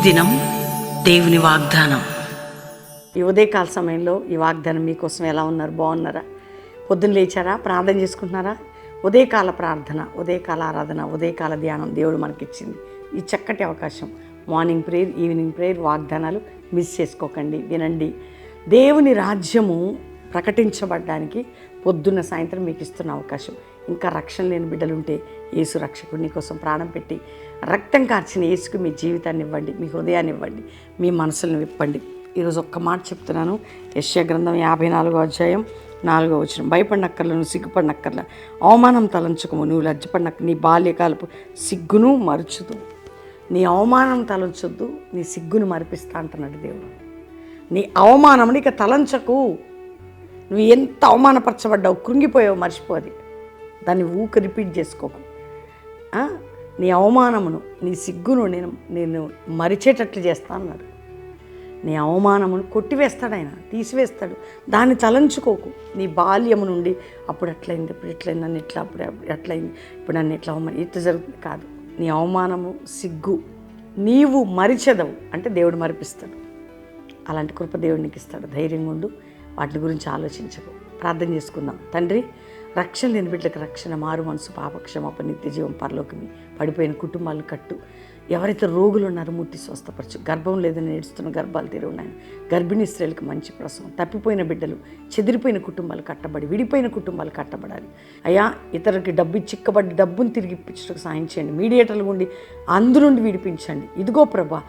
దినం దేవుని వాగ్దానం. ఈ ఉదయకాల సమయంలో ఈ వాగ్దానం మీకోసం ఎలా ఉన్నారు? బాగున్నారా? పొద్దున్న లేచారా? ప్రార్థన చేసుకుంటున్నారా? ఉదయకాల ప్రార్థన, ఉదయకాల ఆరాధన, ఉదయకాల ధ్యానం దేవుడు మనకిచ్చింది ఈ చక్కటి అవకాశం. మార్నింగ్ ప్రేయర్, ఈవినింగ్ ప్రేయర్, వాగ్దానాలు మిస్ చేసుకోకండి, వినండి. దేవుని రాజ్యము ప్రకటించబడడానికి పొద్దున్న సాయంత్రం మీకు ఇస్తున్న అవకాశం. ఇంకా రక్షణ లేని బిడ్డలుంటే యేసు రక్షకుడు నీ కోసం ప్రాణం పెట్టి రక్తం కార్చిన యేసుకు మీ జీవితాన్ని ఇవ్వండి, మీ హృదయాన్ని ఇవ్వండి, మీ మనసులను విప్పండి. ఈరోజు ఒక్క మాట చెప్తున్నాను. యెషయా గ్రంథం 54వ అధ్యాయం 4వ వచనం. భయపడినక్కర్లను, సిగ్గుపడినక్కర్ల, అవమానం తలంచుకోము, నువ్వు లజ్జపడినక్క, నీ బాల్యకాలపు సిగ్గును మరుచుదు. నీ అవమానం తలంచొద్దు, నీ సిగ్గును మరిపిస్తా అంటున్నాడు దేవుడు. నీ అవమానం ఇక తలంచకు. నువ్వు ఎంత అవమానపరచబడ్డావు, కృంగిపోయావు, మర్చిపోది. దాన్ని ఊక రిపీట్ చేసుకోకు. నీ అవమానమును, నీ సిగ్గును నేను మరిచేటట్లు చేస్తా అన్నాడు. నీ అవమానమును కొట్టివేస్తాడు ఆయన, తీసివేస్తాడు. దాన్ని తలంచుకోకు. నీ బాల్యము నుండి అప్పుడు అట్లయింది, ఇప్పుడు ఇట్లయింది, నన్ను ఇట్లా, అప్పుడు అట్లయింది, ఇప్పుడు నన్ను ఇట్లా ఇట్లా జరుగుతుంది కాదు. నీ అవమానము, సిగ్గు నీవు మరిచెదవు అంటే దేవుడు మరిపిస్తాడు. అలాంటి కృప దేవుడు నీకు ఇస్తాడు. ధైర్యంగా ఉండు, వాటి గురించి ఆలోచించకు. ప్రార్థన చేసుకుందాం. తండ్రి, రక్షణ లేని బిడ్డలకు రక్షణ, మారు మనసు, పాపక్షమాపణ, నిత్య జీవం, పరలోకమి, పడిపోయిన కుటుంబాలు కట్టు. ఎవరైతే రోగులు ఉన్నారో ముట్టి స్వస్థపరచు. గర్భం లేదని ఏడుస్తున్న గర్భాలు తెరువున్నాయని, గర్భిణీ స్త్రీలకు మంచి ప్రసవం, తప్పిపోయిన బిడ్డలు, చెదిరిపోయిన కుటుంబాలు కట్టబడి, విడిపోయిన కుటుంబాలు కట్టబడాలి. అయ్యా, ఇతరులకి డబ్బు చిక్కబడి డబ్బును తిరిగి ఇప్పించడానికి సాయం చేయండి. మీడియేటర్లు ఉండి అందు నుండి విడిపించండి. ఇదిగో ప్రభా,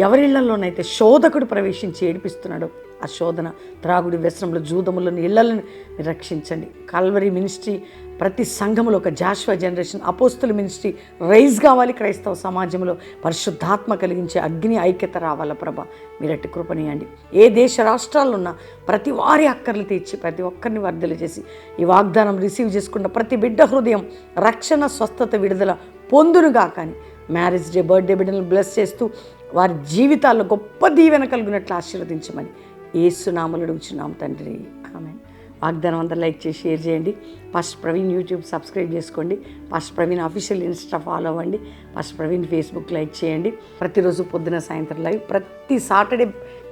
ఎవరిళ్లలోనైతే శోధకుడు ప్రవేశించి ఏడిపిస్తున్నాడో ఆ శోధన, త్రాగుడి, వ్యసనంలో, జూదములను, ఇళ్లను రక్షించండి. కల్వరీ మినిస్ట్రీ ప్రతి సంఘంలో ఒక జాషువా జనరేషన్ అపోస్తుల మినిస్ట్రీ రైజ్ కావాలి. క్రైస్తవ సమాజంలో పరిశుద్ధాత్మ కలిగించే అగ్ని ఐక్యత రావాల ప్రభా. మీరట్టి కృపనీయండి. ఏ దేశ రాష్ట్రాల్లో ఉన్న ప్రతి వారి అక్కర్లు తీర్చి ప్రతి ఒక్కరిని వర్ధలు చేసి ఈ వాగ్దానం రిసీవ్ చేసుకున్న ప్రతి బిడ్డ హృదయం రక్షణ, స్వస్థత, విడుదల పొందునుగా. కానీ మ్యారేజ్ డే, బర్త్డే బిడ్డలను బ్లెస్ చేస్తూ వారి జీవితాల్లో గొప్ప దీవెన కలిగినట్లు ఆశీర్వదించమని యేసునామములో అడుగుచున్నాం తండ్రి, ఆమేన్. వాగ్దానం అందరూ లైక్ చేసి షేర్ చేయండి. పాస్టర్ ప్రవీణ్ యూట్యూబ్ సబ్స్క్రైబ్ చేసుకోండి. Pastor Praveen official Insta follow అవ్వండి. పాస్టర్ ప్రవీణ్ ఫేస్బుక్ లైక్ చేయండి. ప్రతిరోజు పొద్దున సాయంత్రం లైవ్. ప్రతి సాటర్డే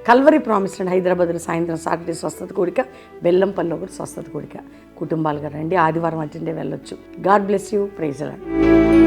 కల్వరీ ప్రామిస్ అండ్ హైదరాబాద్లో సాయంత్రం సాటర్డే స్వస్థత కూడిక, బెల్లంపల్లిలో కూడా స్వస్థత కూడిక. కుటుంబాలుగా రండి. ఆదివారం అటెండే వెళ్ళొచ్చు. God bless you. Praise the lord.